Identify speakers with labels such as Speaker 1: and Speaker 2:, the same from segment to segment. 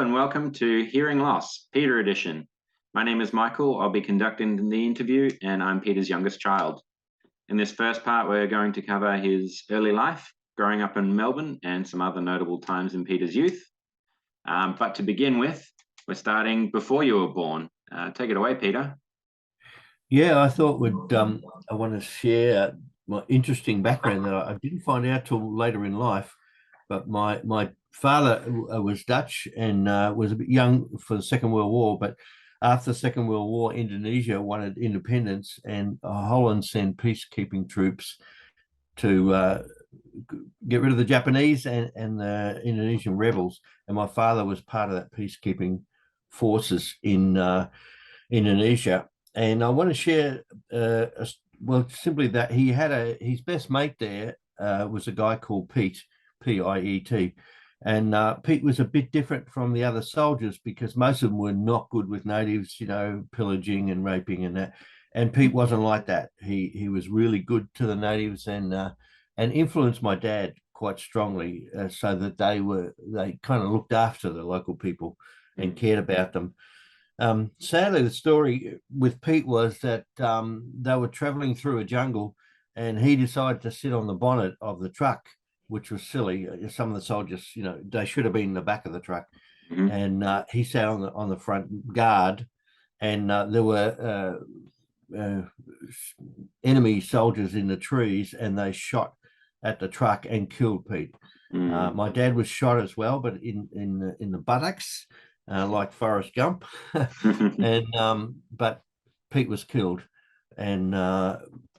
Speaker 1: and welcome to Hearing Loss, Peter Edition. My name is Michael. I'll be conducting the interview, and I'm Peter's youngest child. In this first part, we're going to cover his early life, growing up in Melbourne, and some other notable times in Peter's youth. But to begin with, we're starting before you were born. Take it away, Peter.
Speaker 2: Yeah, I thought I want to share my interesting background that I didn't find out till later in life. But my father was Dutch and was a bit young for the Second World War. But after the Second World War, Indonesia wanted independence, and Holland sent peacekeeping troops to get rid of the Japanese and the Indonesian rebels. And my father was part of that peacekeeping forces in Indonesia. And I want to share, simply that he had his best mate there was a guy called Pete, P-I-E-T. And Pete was a bit different from the other soldiers because most of them were not good with natives, pillaging and raping and that. And Pete wasn't like that. He was really good to the natives and influenced my dad quite strongly, so that they kind of looked after the local people and cared about them. Sadly, the story with Pete was that they were traveling through a jungle and he decided to sit on the bonnet of the truck, which was silly. Some of the soldiers, they should have been in the back of the truck.
Speaker 1: Mm-hmm.
Speaker 2: And he sat on the front guard, and there were enemy soldiers in the trees, and they shot at the truck and killed Pete. My dad was shot as well, but in the buttocks. Like Forrest Gump, but Pete was killed, and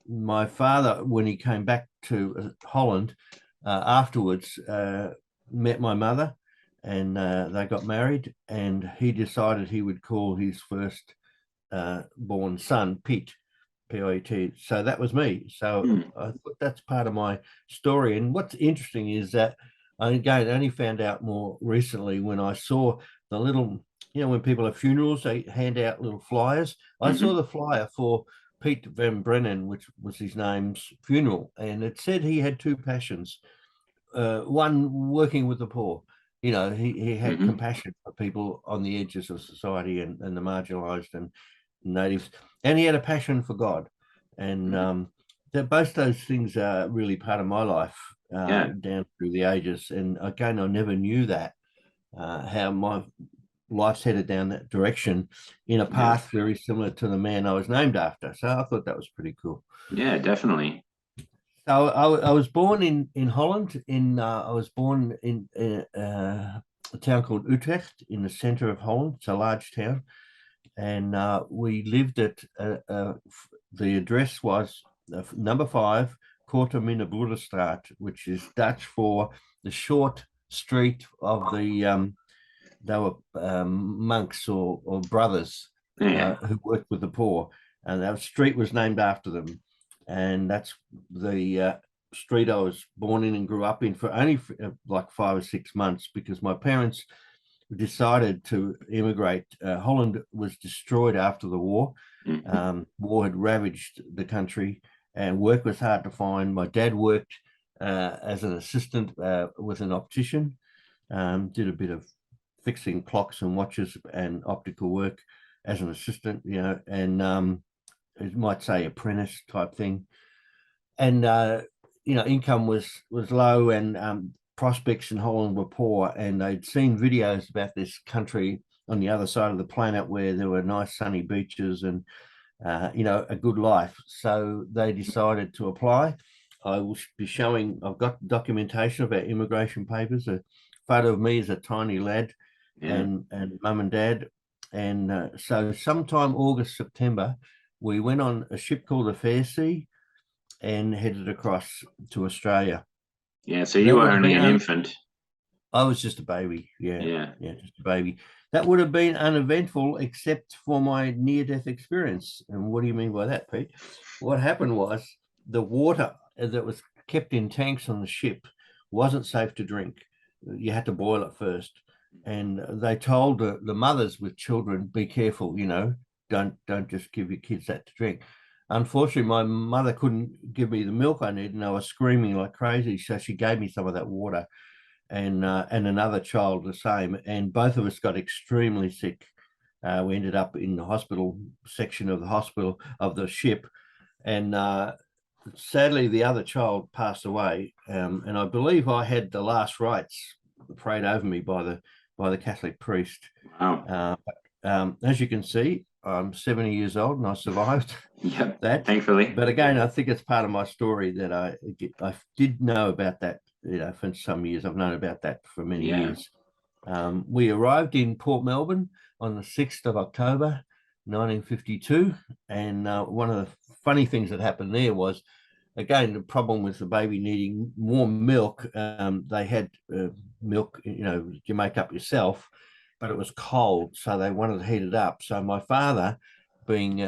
Speaker 2: my father, when he came back to Holland afterwards, met my mother, and they got married, and he decided he would call his first born son Pete, P-I-T. So that was me. So I thought that's part of my story. And what's interesting is that I only found out more recently when I saw the little, when people have funerals, they hand out little flyers. I saw the flyer for Pete Van Brennan, which was his name's funeral, and it said he had two passions. One, working with the poor. He had compassion for people on the edges of society and the marginalized and natives, and he had a passion for God. And both those things are really part of my life down through the ages. And again, I never knew that. How my life's headed down that direction in a path very similar to the man I was named after. So I thought that was pretty cool.
Speaker 1: Yeah, definitely.
Speaker 2: So I was born in Holland. I was born in a town called Utrecht in the center of Holland. It's a large town, and we lived at the address was number 5 Korte Minnerbroederstraat, which is Dutch for the short street of the they were monks or brothers who worked with the poor, and that street was named after them. And that's the street I was born in and grew up in for only like 5 or 6 months, because my parents decided to immigrate. Holland was destroyed after the war. War had ravaged the country, and work was hard to find. My dad worked as an assistant with an optician, did a bit of fixing clocks and watches and optical work as an assistant, and you might say apprentice type thing. And income was low, and prospects in Holland were poor, and they'd seen videos about this country on the other side of the planet where there were nice sunny beaches and a good life. So they decided to apply. I will be showing, I've got documentation of our immigration papers, a photo of me as a tiny lad and mum and dad. And so sometime August, September, we went on a ship called the Fair Sea and headed across to Australia.
Speaker 1: Yeah, so you were only an infant.
Speaker 2: I was just a baby. Yeah, just a baby. That would have been uneventful except for my near-death experience. And what do you mean by that, Pete? What happened was the water that was kept in tanks on the ship wasn't safe to drink. You had to boil it first. And they told the mothers with children, be careful, don't just give your kids that to drink. Unfortunately, my mother couldn't give me the milk I needed, and I was screaming like crazy. So she gave me some of that water. and another child the same, and both of us got extremely sick. We ended up in the hospital section of the hospital of the ship, and sadly the other child passed away, and I believe I had the last rites prayed over me by the Catholic priest.
Speaker 1: Wow.
Speaker 2: As you can see, I'm 70 years old and I survived
Speaker 1: Yep.
Speaker 2: that.
Speaker 1: Thankfully.
Speaker 2: But again, I think it's part of my story that I did know about that, for some years. I've known about that for many years. We arrived in Port Melbourne on the 6th of October, 1952. And one of the funny things that happened there was, again, the problem with the baby needing warm milk. They had milk, you make up yourself, but it was cold, so they wanted to heat it up. So my father, being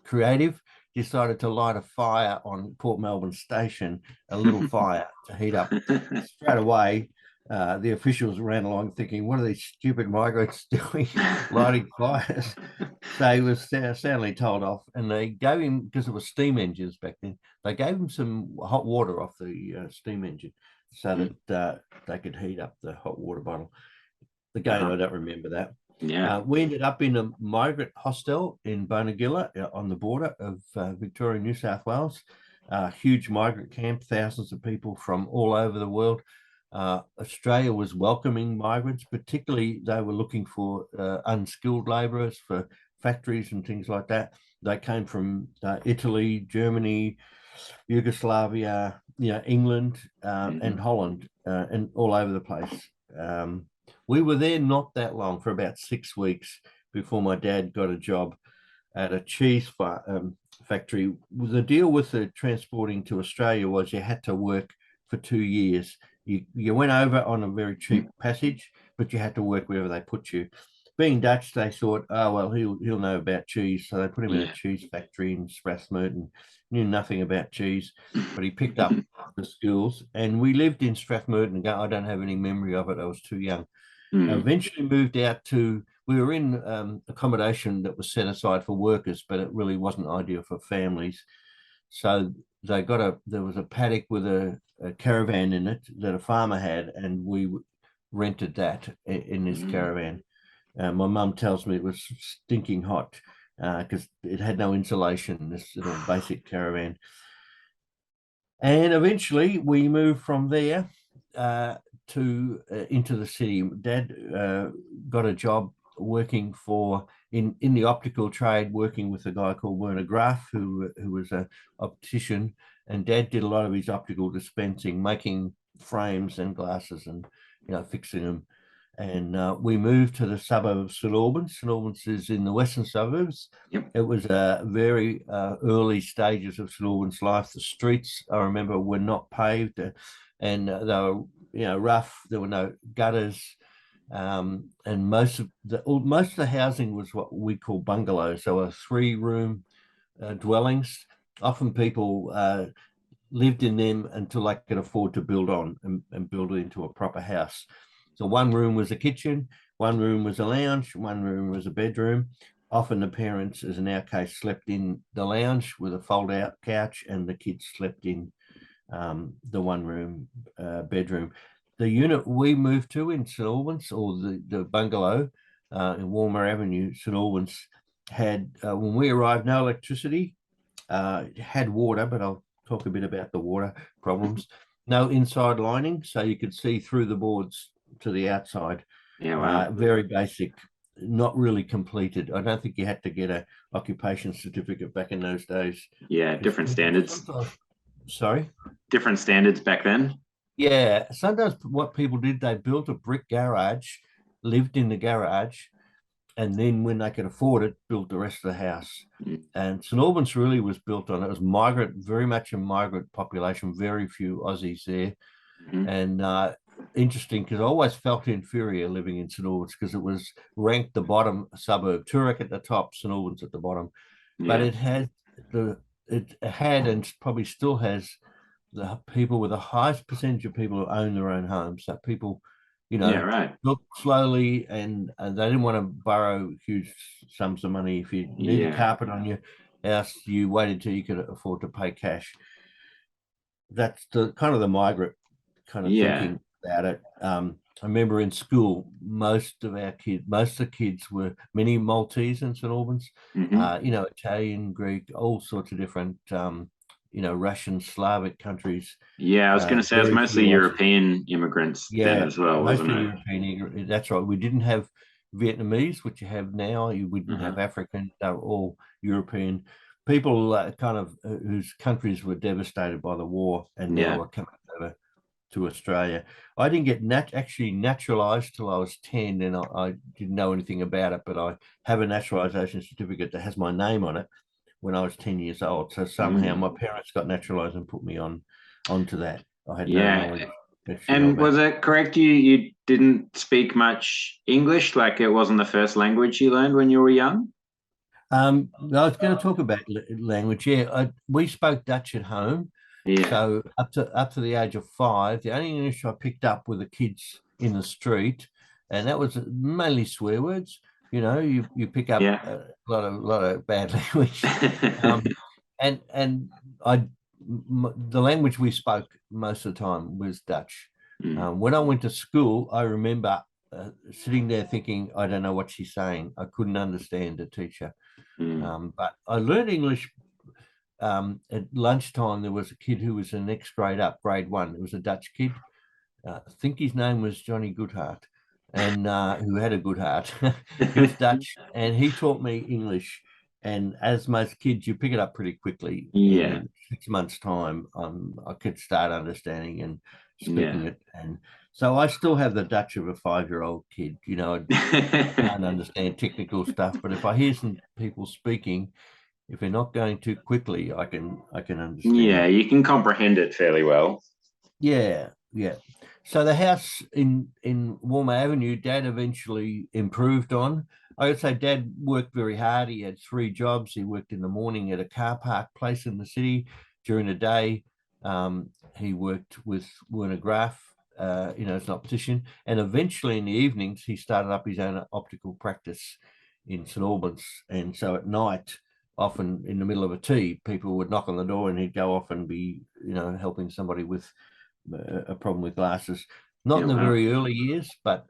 Speaker 2: creative, decided to light a fire on Port Melbourne Station, a little fire to heat up. Straight away, the officials ran along thinking, what are these stupid migrants doing, lighting fires? So he was soundly told off, and they gave him, because it was steam engines back then, they gave him some hot water off the steam engine so that they could heat up the hot water bottle. Again, I don't remember that.
Speaker 1: Yeah.
Speaker 2: We ended up in a migrant hostel in Bonagilla on the border of Victoria, New South Wales. Huge migrant camp, thousands of people from all over the world. Australia was welcoming migrants, particularly they were looking for unskilled labourers for factories and things like that. They came from Italy, Germany, Yugoslavia, England, and Holland, and all over the place. We were there not that long, for about 6 weeks, before my dad got a job at a cheese factory. The deal with the transporting to Australia was you had to work for 2 years. You went over on a very cheap passage, but you had to work wherever they put you. Being Dutch, they thought, oh, well, he'll know about cheese. So they put him in a cheese factory in Strathmerton. Knew nothing about cheese, but he picked up the skills. And we lived in Strathmerton. I don't have any memory of it. I was too young. Eventually moved out we were in accommodation that was set aside for workers, but it really wasn't ideal for families. So there was a paddock with a caravan in it that a farmer had, and we rented that in this caravan. My mum tells me it was stinking hot because it had no insulation, this little basic caravan. And eventually we moved from there into the city. Dad got a job working in the optical trade, working with a guy called Werner Graf, who was an optician, and Dad did a lot of his optical dispensing, making frames and glasses and fixing them. And we moved to the suburb of St Albans. St Albans is in the western suburbs.
Speaker 1: Yep.
Speaker 2: It was very early stages of St Albans life. The streets, I remember, were not paved, and they were rough. There were no gutters, and most of the housing was what we call bungalows. So a 3-room dwellings. Often people lived in them until they could afford to build on and build it into a proper house. So one room was a kitchen, one room was a lounge, one room was a bedroom. Often the parents, as in our case, slept in the lounge with a fold-out couch, and the kids slept in the one-room bedroom. The unit we moved to in St Albans, or the bungalow in Walmer Avenue, St Albans, had, when we arrived, no electricity. It had water, but I'll talk a bit about the water problems. No inside lining, so you could see through the boards to the outside.
Speaker 1: Yeah, wow.
Speaker 2: Very basic, not really completed. I don't think you had to get an occupation certificate back in those days.
Speaker 1: Yeah, different standards.
Speaker 2: Sorry?
Speaker 1: Different standards back then.
Speaker 2: Yeah, sometimes what people did, they built a brick garage, lived in the garage, and then when they could afford it, built the rest of the house. And St Albans really was built on, it was very much a migrant population, very few Aussies there. And interesting, because I always felt inferior living in St Albans because it was ranked the bottom suburb, Toorak at the top, St Albans at the bottom. But it had and probably still has the people with the highest percentage of people who own their own homes. So people, built slowly, and they didn't want to borrow huge sums of money. If you needed carpet on your house, you waited till you could afford to pay cash. That's the kind of the migrant kind of thinking about it. I remember in school, most of the kids were many Maltese in St Albans,
Speaker 1: Hmm.
Speaker 2: Italian, Greek, all sorts of different, Russian, Slavic countries.
Speaker 1: Yeah, I was going to say it was
Speaker 2: Very
Speaker 1: mostly
Speaker 2: few Aussies.
Speaker 1: European immigrants then
Speaker 2: Yeah,
Speaker 1: as well, wasn't
Speaker 2: mostly
Speaker 1: it?
Speaker 2: European. That's right. We didn't have Vietnamese, which you have now. You wouldn't have
Speaker 1: Uh-huh.
Speaker 2: African. They were all European people, whose countries were devastated by the war, and now
Speaker 1: Yeah.
Speaker 2: are coming over to Australia. I didn't get actually naturalised till I was 10, and I didn't know anything about it. But I have a naturalisation certificate that has my name on it when I was 10 years old. So somehow
Speaker 1: Mm.
Speaker 2: my parents got naturalised and put me onto that. I had no
Speaker 1: Yeah.
Speaker 2: knowledge actually
Speaker 1: And
Speaker 2: of it.
Speaker 1: was it correct you didn't speak much English? Like it wasn't the first language you learned when you were young?
Speaker 2: I was going to talk about language. Yeah, we spoke Dutch at home.
Speaker 1: Yeah.
Speaker 2: So up to the age of 5, the only English I picked up were the kids in the street, and that was mainly swear words. You pick up
Speaker 1: Yeah.
Speaker 2: a lot of bad language, um, and the language we spoke most of the time was Dutch.
Speaker 1: Mm.
Speaker 2: When I went to school, I remember sitting there thinking, I don't know what she's saying. I couldn't understand the teacher.
Speaker 1: Mm.
Speaker 2: But I learned English at lunchtime. There was a kid who was the next grade up, grade 1. It was a Dutch kid. I think his name was Johnny Goodhart, and who had a good heart. He was Dutch, and he taught me English. And as most kids, you pick it up pretty quickly.
Speaker 1: Yeah.
Speaker 2: In 6 months' time, I could start understanding and
Speaker 1: Yeah.
Speaker 2: speaking it. And so I still have the Dutch of a 5-year-old kid. I can't understand technical stuff, but if I hear some people speaking, if they're not going too quickly, I can
Speaker 1: Yeah,
Speaker 2: understand.
Speaker 1: you can comprehend it fairly well.
Speaker 2: Yeah, yeah. So the house in Walmer Avenue, Dad eventually improved on. I would say Dad worked very hard. He had 3 jobs. He worked in the morning at a car park place in the city. During the day, he worked with Werner Graf, as an optician. And eventually in the evenings, he started up his own optical practice in St Albans. And so at night, often in the middle of a tea, people would knock on the door and he'd go off and be, helping somebody with a problem with glasses. Not
Speaker 1: Yeah,
Speaker 2: in the
Speaker 1: wow.
Speaker 2: very early years, but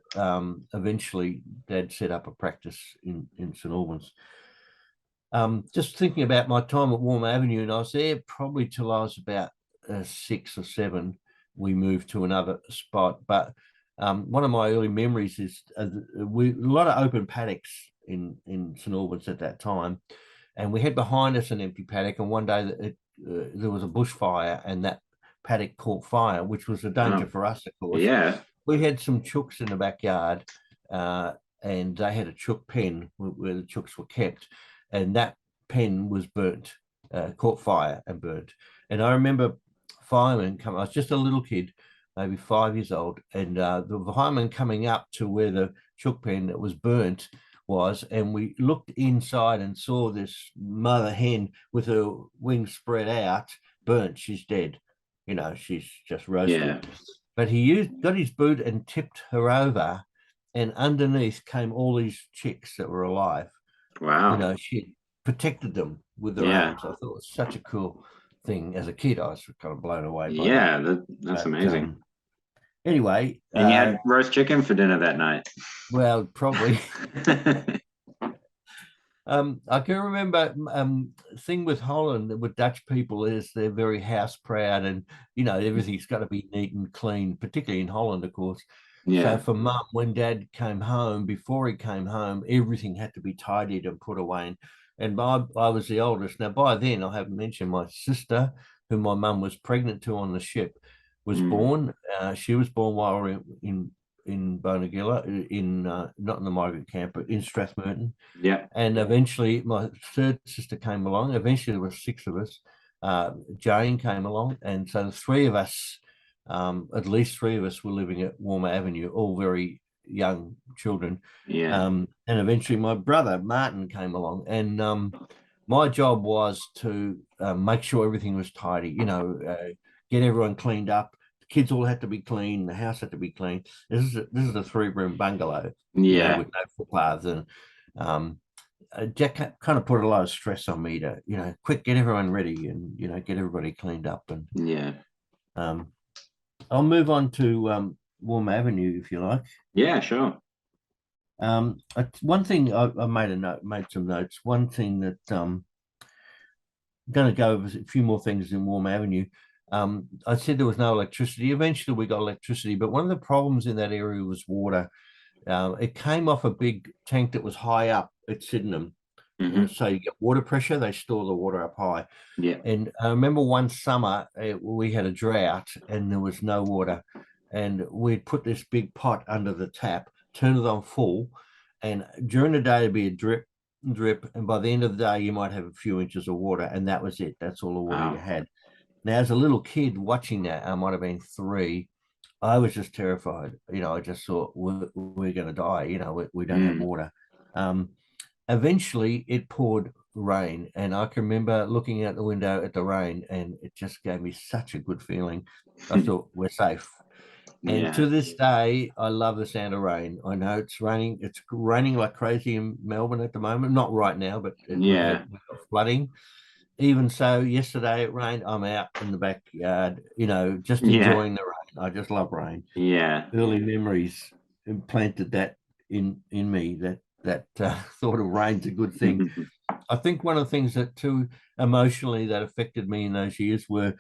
Speaker 2: eventually Dad set up a practice in St Albans. Just thinking about my time at Warm Avenue, and I was there probably till I was about 6 or 7. We moved to another spot, but one of my early memories is a lot of open paddocks in St Albans at that time, and we had behind us an empty paddock. And one day there was a bushfire, and that paddock caught fire, which was a danger
Speaker 1: Oh,
Speaker 2: for us, of course.
Speaker 1: yeah.
Speaker 2: We had some chooks in the backyard, uh, and they had a chook pen where the chooks were kept, and that pen was burnt, caught fire and burnt. And I remember firemen coming. I was just a little kid, maybe 5 years old, and the fireman coming up to where the chook pen that was burnt was, and we looked inside and saw this mother hen with her wings spread out, burnt. She's dead. She's just roasted.
Speaker 1: Yeah.
Speaker 2: But he got his boot and tipped her over, and underneath came all these chicks that were alive.
Speaker 1: Wow.
Speaker 2: She protected them with her
Speaker 1: Yeah.
Speaker 2: arms. I thought it was such a cool thing. As a kid, I was kind of blown away by that.
Speaker 1: Yeah, that's
Speaker 2: But
Speaker 1: amazing.
Speaker 2: anyway,
Speaker 1: And you had roast chicken for dinner that night.
Speaker 2: well, probably. I can remember thing with Holland with Dutch people is they're very house proud, and everything's got to be neat and clean, particularly in Holland, of course. So
Speaker 1: Yeah.
Speaker 2: for Mum, when Dad came home, before he came home, everything had to be tidied and put away. And I was the oldest. Now by then, I haven't mentioned my sister, who my mum was pregnant to on the ship, was
Speaker 1: Mm.
Speaker 2: born. She was born while we were in Bonagilla, in not in the migrant camp, but in Strathmerton.
Speaker 1: Yeah.
Speaker 2: And eventually, my third sister came along. Eventually, there were 6 of us. Jane came along, and so the 3 of us, at least 3 of us, were living at Warmer Avenue, all very young children.
Speaker 1: Yeah.
Speaker 2: And eventually, my brother Martin came along, and my job was to make sure everything was tidy. Get everyone cleaned up. The kids all had to be clean. The house had to be clean. This is a 3-room bungalow,
Speaker 1: Yeah.
Speaker 2: with no footpaths. And um, Jack kind of put a lot of stress on me to, quick, get everyone ready and, get everybody cleaned up. And
Speaker 1: Yeah.
Speaker 2: um, I'll move on to Warm Avenue, if you like.
Speaker 1: Yeah, sure.
Speaker 2: One thing I made some notes. One thing that I'm going to go over a few more things in Warm Avenue. I said there was no electricity. Eventually, we got electricity, but one of the problems in that area was water. It came off a big tank that was high up at Sydenham. So you get water pressure, they store the water up high.
Speaker 1: Yeah.
Speaker 2: And I remember one summer we had a drought and there was no water. And we'd put this big pot under the tap, turn it on full. And during the day, it'd be a drip. And by the end of the day, you might have a few inches of water. And that was it. That's all the water you had. Now, as a little kid watching that, I might have been 3. I was just terrified. I just thought we're going to die. We don't have water. Eventually, it poured rain, and I can remember looking out the window at the rain, and it just gave me such a good feeling. I thought we're safe. And to this day, I love the sound of rain. I know it's raining. It's raining like crazy in Melbourne at the moment. Not right now, but we've got flooding. Even so, yesterday it rained. I'm out in the backyard, just enjoying the rain. I just love rain.
Speaker 1: Yeah.
Speaker 2: Early memories implanted that in me, that thought of rain's a good thing. I think one of the things that too emotionally that affected me in those years were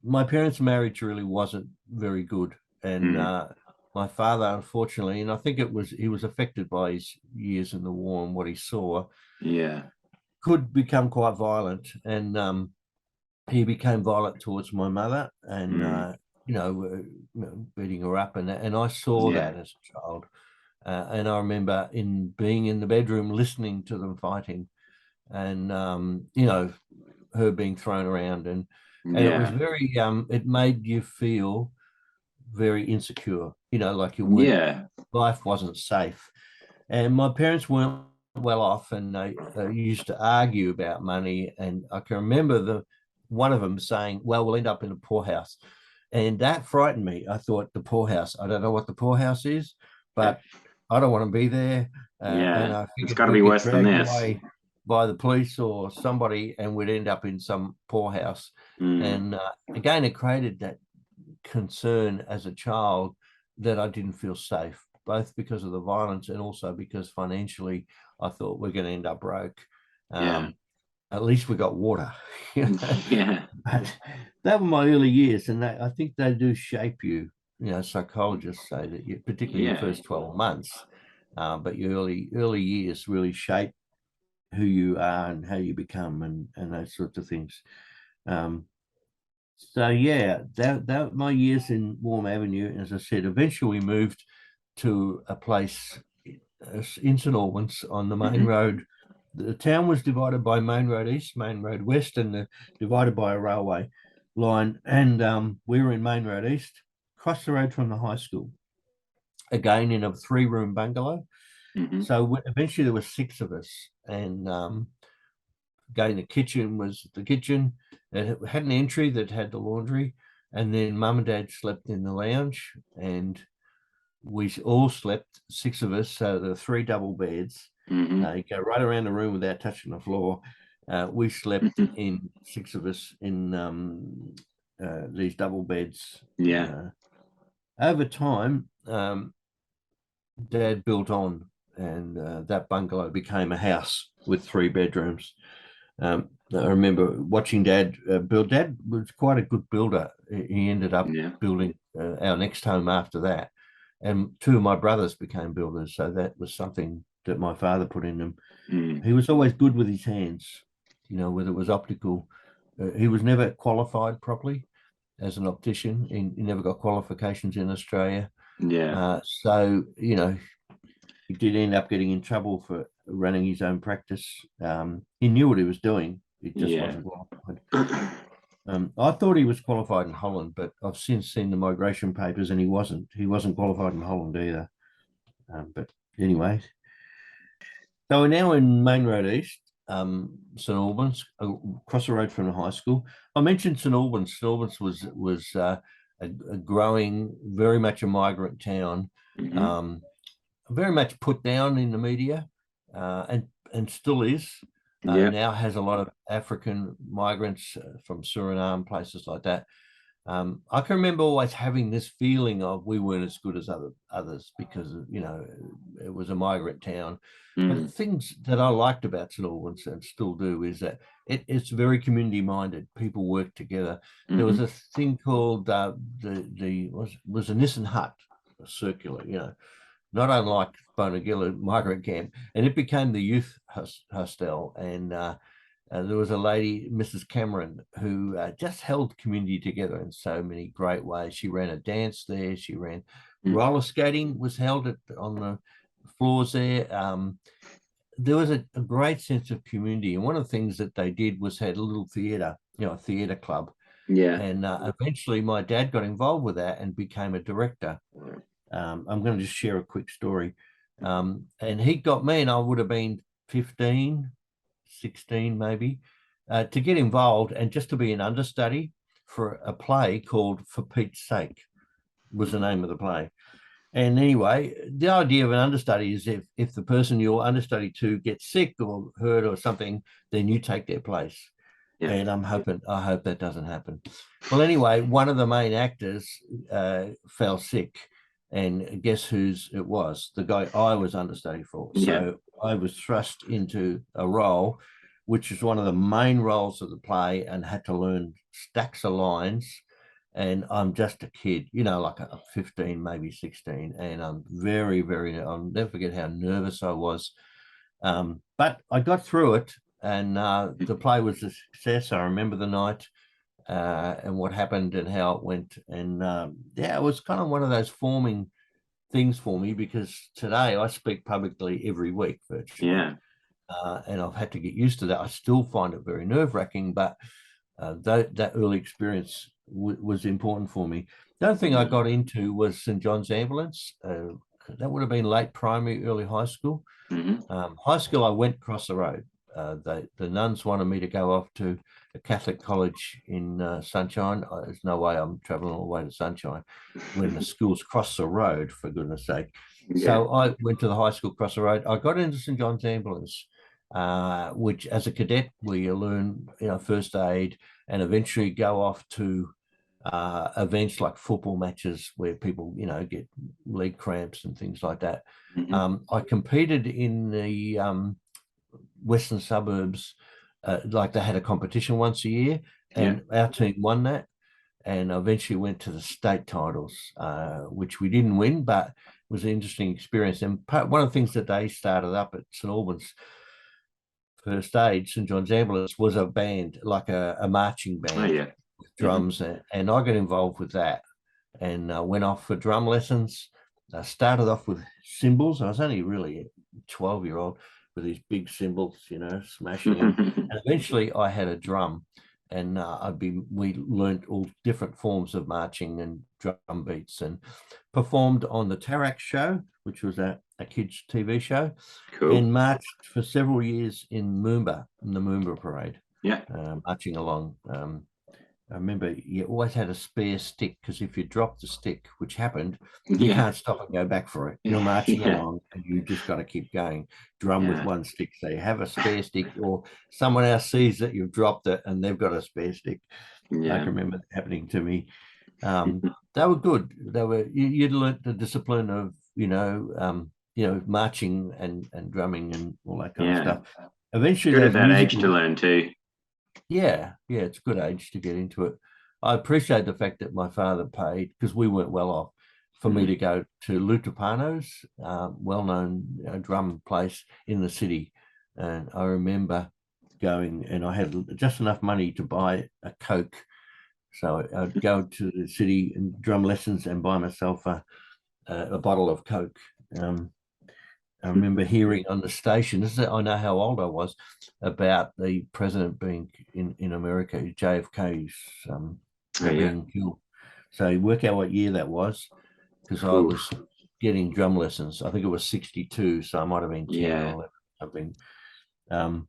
Speaker 2: my parents' marriage really wasn't very good. And my father, unfortunately, and I think he was affected by his years in the war and what he saw.
Speaker 1: Yeah.
Speaker 2: Could become quite violent, and he became violent towards my mother, and beating her up, and I saw that as a child, and I remember being in the bedroom listening to them fighting, and her being thrown around, and it was very it made you feel very insecure, like life wasn't safe, and my parents weren't well off, and they used to argue about money. And I can remember one of them saying, "Well, we'll end up in a poorhouse," and that frightened me. I thought, the poorhouse. I don't know what the poorhouse is, but I don't want to be there. And I
Speaker 1: it's
Speaker 2: figured
Speaker 1: got to
Speaker 2: we'd
Speaker 1: be
Speaker 2: get
Speaker 1: worse than
Speaker 2: dragged
Speaker 1: this.
Speaker 2: away by the police or somebody, and we'd end up in some poorhouse. And again, it created that concern as a child that I didn't feel safe, both because of the violence and also because financially I thought we're going to end up broke. At least we got water. But that were my early years, and I think they do shape you. Psychologists say that particularly your first 12 months, but your early years really shape who you are and how you become, and those sorts of things. So yeah, that my years in Warm Avenue. As I said, eventually we moved to a place in St Albans on the main road. The town was divided by Main Road East, Main Road West, and divided by a railway line. And we were in Main Road East, across the road from the high school. Again, in a 3-room bungalow. So eventually there were 6 of us, and again, the kitchen was the kitchen. It had an entry that had the laundry, and then Mum and Dad slept in the lounge, and we all slept, 6 of us. So there were 3 double beds. You go right around the room without touching the floor. We slept in 6 of us in these double beds. Over time, Dad built on, and that bungalow became a house with 3 bedrooms. I remember watching Dad build. Dad was quite a good builder. He ended up building our next home after that. And 2 of my brothers became builders. So that was something that my father put in them. He was always good with his hands, whether it was optical. He was never qualified properly as an optician. He never got qualifications in Australia. So, he did end up getting in trouble for running his own practice. He knew what he was doing. He just wasn't qualified. I thought he was qualified in Holland, but I've since seen the migration papers, and he wasn't. He wasn't qualified in Holland either. But anyway, so we're now in Main Road East, St Albans, across the road from the high school. I mentioned St Albans. St Albans was a growing, very much a migrant town. Very much put down in the media, and still is. Now has a lot of African migrants from Suriname, places like that. I can remember always having this feeling of we weren't as good as others because, you know, it was a migrant town. But the things that I liked about St Albans and still do is that it's very community minded. People work together. There was a thing called was a Nissen hut, a circular, you know, not unlike Bonagilla migrant camp, and it became the youth hostel. And there was a lady, Mrs. Cameron, who just held community together in so many great ways. She ran a dance there. She ran roller skating was held on the floors there. There was a great sense of community. And one of the things that they did was had a little theatre, you know, a theatre club.
Speaker 1: Yeah.
Speaker 2: And eventually my dad got involved with that and became a director. I'm going to just share a quick story. And he got me, and I would have been 15, 16 maybe, to get involved and just to be an understudy for a play called For Pete's Sake was the name of the play. And anyway, the idea of an understudy is if the person you're understudy to gets sick or hurt or something, then you take their place. Yeah. And I hope that doesn't happen. Well, anyway, one of the main actors fell sick, and guess whose it was? The guy I was understudy for. Yeah. So I was thrust into a role, which is one of the main roles of the play, and had to learn stacks of lines. And I'm just a kid, you know, like a 15, maybe 16. And I'm very, very, I'll never forget how nervous I was. But I got through it, and the play was a success. I remember the night and what happened and how it went. And yeah, it was kind of one of those forming things for me, because today I speak publicly every week virtually. Yeah. And I've had to get used to that. I still find it very nerve-wracking, but that early experience was important for me. The other thing I got into was St John's Ambulance. That would have been late primary, early high school. High school, I went across the road. The nuns wanted me to go off to a Catholic college in Sunshine. There's no way I'm traveling all the way to Sunshine when the school's across the road, for goodness sake. Yeah. So I went to the high school across the road. I got into St John's Ambulance, which as a cadet, we learn, you know, first aid, and eventually go off to events like football matches where people, you know, get leg cramps and things like that. I competed in the western suburbs, like they had a competition once a year, and our team won that, and eventually went to the state titles, which we didn't win, but it was an interesting experience. And one of the things that they started up at St Albans first aid, St John's Ambulance, was a band, like a marching band. With drums, and I got involved with that, and went off for drum lessons. I started off with cymbals. I was only really a 12-year-old with these big cymbals, you know, smashing them. And eventually I had a drum, and we learned all different forms of marching and drum beats, and performed on the Tarak show, which was a kids TV show. Cool. And marched for several years in the Moomba parade. Yeah. Marching along. I remember you always had a spare stick, because if you drop the stick, which happened, you can't stop and go back for it. You're marching along, and you just got to keep going. Drum with one stick. So you have a spare stick, or someone else sees that you've dropped it and they've got a spare stick. I can remember that happening to me. They were good. They were. You'd learnt the discipline of, you know, marching and drumming and all that kind of stuff. Eventually,
Speaker 1: good at that age to learn too.
Speaker 2: Yeah, it's a good age to get into it. I appreciate the fact that my father paid, because we weren't well off, for me to go to Lutapano's, well-known drum place in the city. And I remember going, and I had just enough money to buy a Coke. So I'd go to the city and drum lessons and buy myself a bottle of Coke. I remember hearing on the station, I know how old I was, about the president being in America, JFK's being killed. So you work out what year that was, because I was getting drum lessons. I think it was 62, so I might have been 10 or 11, something.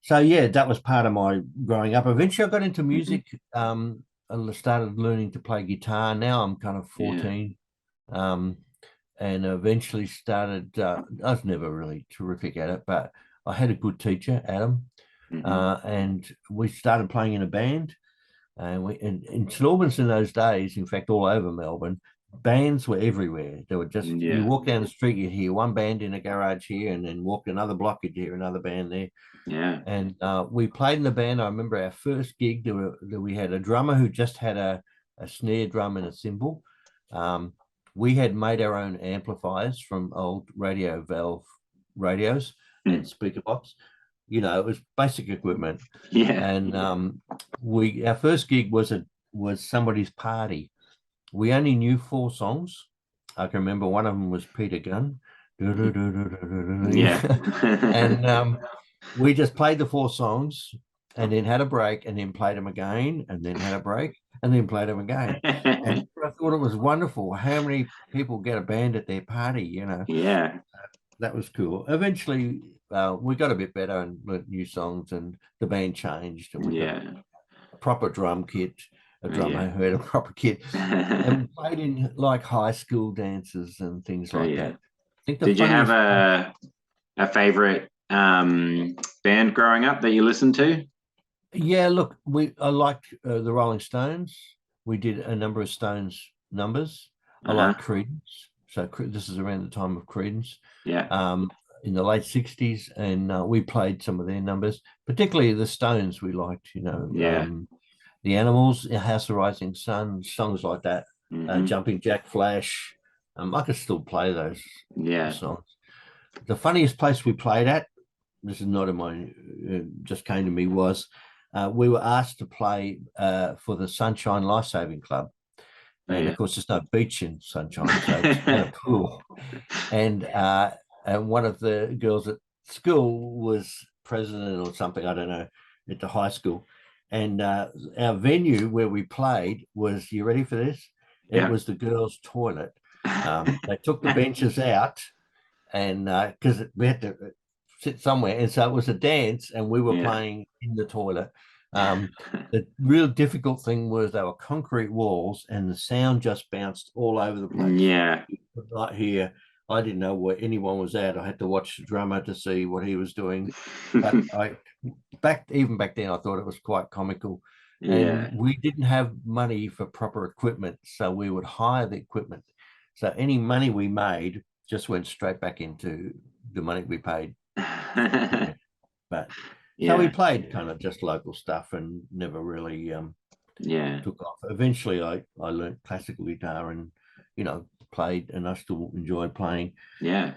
Speaker 2: So yeah, that was part of my growing up. Eventually I got into music. I started learning to play guitar. Now I'm kind of 14. And eventually started, I was never really terrific at it, but I had a good teacher, Adam, and we started playing in a band. And in St Albans in those days, in fact, all over Melbourne, bands were everywhere. They were just, you
Speaker 1: Yeah.
Speaker 2: walk down the street, you'd hear one band in a garage here, and then walk another block, you'd hear another band there.
Speaker 1: Yeah.
Speaker 2: And we played in the band. I remember our first gig, we had a drummer who just had a snare drum and a cymbal. We had made our own amplifiers from old radio valve radios and speaker box. You know, it was basic equipment.
Speaker 1: Yeah.
Speaker 2: And our first gig was somebody's party. We only knew 4 songs. I can remember one of them was Peter Gunn.
Speaker 1: Yeah.
Speaker 2: And we just played the 4 songs and then had a break and then played them again and then had a break and then played them again. And I thought it was wonderful how many people get a band at their party, you know.
Speaker 1: Yeah.
Speaker 2: That was cool. Eventually, we got a bit better and learnt new songs, and the band changed, and we got a proper drum kit, a drummer who had a proper kit, and we played in like high school dances and things like that. I think
Speaker 1: Did you have a favorite band growing up that you listened to?
Speaker 2: Yeah, look, I liked the Rolling Stones. We did a number of Stones numbers. I like Creedence. So this is around the time of Creedence.
Speaker 1: Yeah.
Speaker 2: In the late 60s, and we played some of their numbers, particularly the Stones we liked, you know.
Speaker 1: Yeah.
Speaker 2: The Animals, House of Rising Sun, songs like that, Jumping Jack Flash. I could still play those songs. The funniest place we played at, this is not in my, just came to me, was we were asked to play for the Sunshine Lifesaving Club. And of course, there's no beach in Sunshine, so it's kind of cool. And one of the girls at school was president or something, I don't know, at the high school. And our venue where we played was, you ready for this? It was the girls' toilet. They took the benches out, and because we had to sit somewhere, and so it was a dance, and we were playing in the toilet. The real difficult thing was they were concrete walls, and the sound just bounced all over the place.
Speaker 1: Yeah.
Speaker 2: Right here, I didn't know where anyone was at. I had to watch the drummer to see what he was doing. But even back then, I thought it was quite comical. And we didn't have money for proper equipment, so we would hire the equipment. So any money we made just went straight back into the money we paid. But so we played kind of just local stuff and never really took off. Eventually, I learned classical guitar and, you know, played, and I still enjoyed playing.
Speaker 1: Yeah.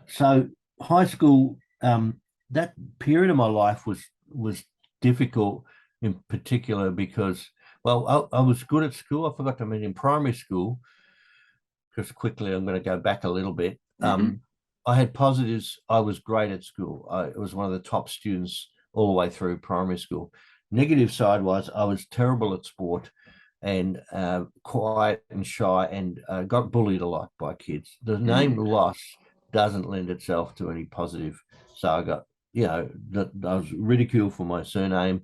Speaker 2: So high school, that period of my life was difficult in particular because, well, I was good at school. I forgot to mention in primary school, because quickly I'm going to go back a little bit. I had positives. I was great at school. I was one of the top students all the way through primary school. Negative side was I was terrible at sport and quiet and shy, and got bullied a lot by kids. The name Loss doesn't lend itself to any positive. So I got, you know, I was ridiculed for my surname.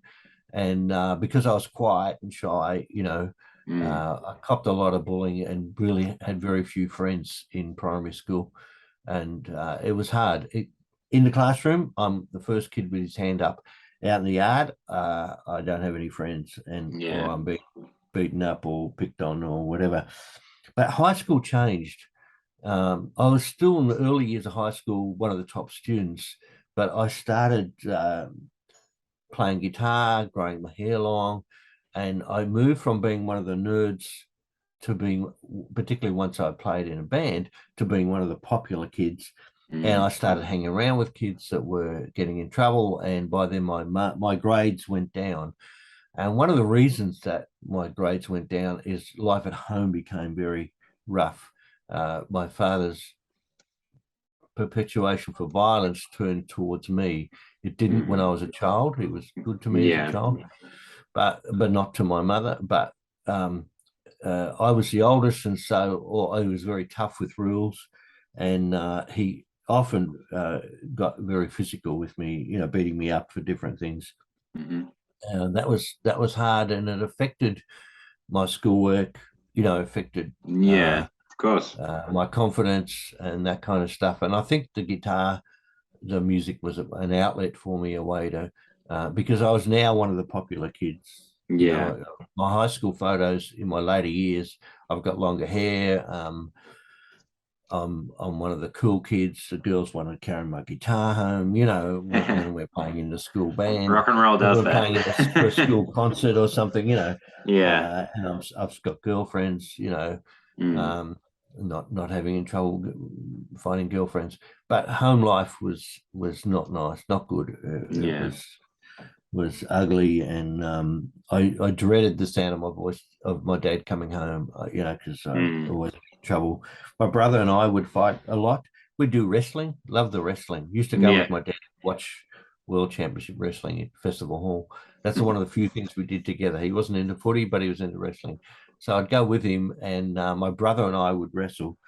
Speaker 2: And because I was quiet and shy, you know, I copped a lot of bullying and really had very few friends in primary school. And it was hard. In the classroom, I'm the first kid with his hand up. Out in the yard, I don't have any friends, and or I'm being beaten up or picked on or whatever. But high school changed. I was still in the early years of high school, one of the top students, but I started playing guitar, growing my hair long, and I moved from being one of the nerds to being, particularly once I played in a band, to being one of the popular kids. And I started hanging around with kids that were getting in trouble, and by then my grades went down. And one of the reasons that my grades went down is life at home became very rough. My father's perpetuation for violence turned towards me. It didn't when I was a child. He was good to me as a child, but not to my mother. But I was the oldest, and so he was very tough with rules, and he often got very physical with me, you know, beating me up for different things. That was hard, and it affected my schoolwork, you know, affected
Speaker 1: of course,
Speaker 2: my confidence and that kind of stuff. And I think the guitar, the music was an outlet for me, a way to because I was now one of the popular kids. You
Speaker 1: Yeah.
Speaker 2: know, my high school photos in my later years, I've got longer hair. I'm one of the cool kids. The girls want to carry my guitar home, you know, when we're playing in the school band,
Speaker 1: Rock and roll
Speaker 2: when
Speaker 1: does
Speaker 2: we're playing for a
Speaker 1: that.
Speaker 2: school concert or something, you know.
Speaker 1: Yeah.
Speaker 2: And I've got girlfriends, you know,
Speaker 1: Mm.
Speaker 2: um, not having in trouble finding girlfriends, but home life was not nice, not good. It
Speaker 1: Yeah.
Speaker 2: was ugly, and I dreaded the sound of my voice of my dad coming home, you know, because I
Speaker 1: Mm.
Speaker 2: always in trouble. My brother and I would fight a lot. We'd do wrestling, love the wrestling. Used to go
Speaker 1: Yeah.
Speaker 2: with my dad to watch World Championship Wrestling at Festival Hall. That's one of the few things we did together. He wasn't into footy, but he was into wrestling. So I'd go with him, and my brother and I would wrestle,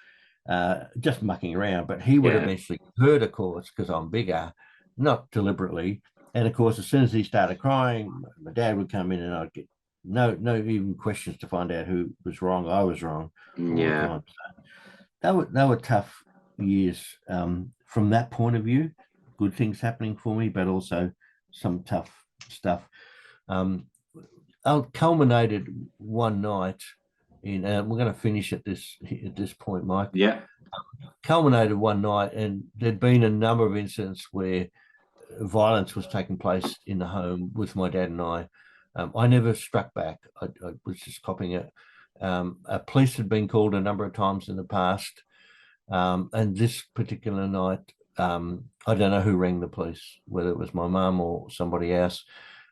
Speaker 2: just mucking around. But he would
Speaker 1: Yeah.
Speaker 2: eventually hurt, of course, because I'm bigger, not deliberately. And of course, as soon as he started crying, my dad would come in, and I'd get no even questions to find out who was wrong. I was wrong all the
Speaker 1: Yeah.
Speaker 2: time. So they were tough years from that point of view. Good things happening for me, but also some tough stuff. I culminated one night in, and we're going to finish at this point, Mike.
Speaker 1: Yeah.
Speaker 2: Culminated one night, and there'd been a number of incidents where violence was taking place in the home with my dad and I. I never struck back. I was just copying it. A police had been called a number of times in the past, and this particular night, I don't know who rang the police, whether it was my mum or somebody else,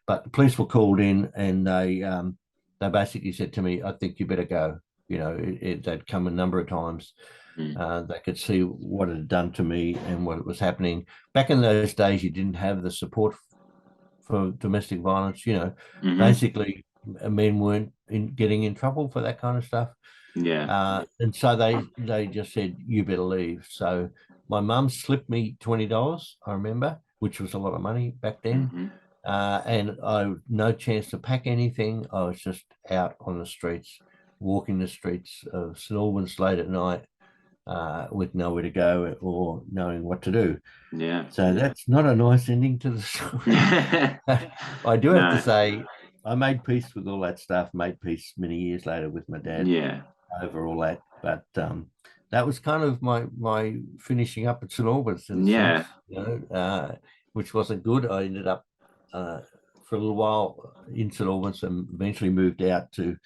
Speaker 2: but the police were called in, and they basically said to me, "I think you better go." You know, they'd come a number of times.
Speaker 1: Mm.
Speaker 2: They could see what it had done to me and what was happening. Back in those days, you didn't have the support for domestic violence. You know,
Speaker 1: Hmm.
Speaker 2: basically, men weren't getting in trouble for that kind of stuff.
Speaker 1: Yeah.
Speaker 2: And so they just said, "You better leave." So my mum slipped me $20, I remember, which was a lot of money back then.
Speaker 1: Hmm.
Speaker 2: And I no chance to pack anything. I was just out on the streets, walking the streets of St Albans late at night, with nowhere to go or knowing what to do.
Speaker 1: Yeah.
Speaker 2: So that's not a nice ending to the story. I do have to
Speaker 1: No.
Speaker 2: say, I made peace with all that stuff. Made peace many years later with my dad
Speaker 1: Yeah.
Speaker 2: over all that. But that was kind of my finishing up at St Albans in a sense,
Speaker 1: Yeah.
Speaker 2: you know, which wasn't good. I ended up for a little while in St Albans and eventually moved out to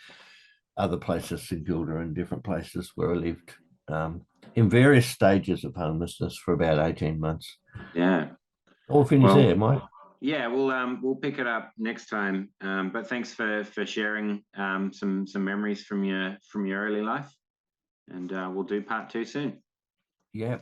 Speaker 2: other places, St Kilda and different places where I lived in various stages of homelessness for about 18 months.
Speaker 1: Yeah.
Speaker 2: All finished
Speaker 1: Well,
Speaker 2: there, Mike.
Speaker 1: yeah, we'll pick it up next time. But thanks for sharing some memories from your early life, and we'll do part two soon.
Speaker 2: Yeah.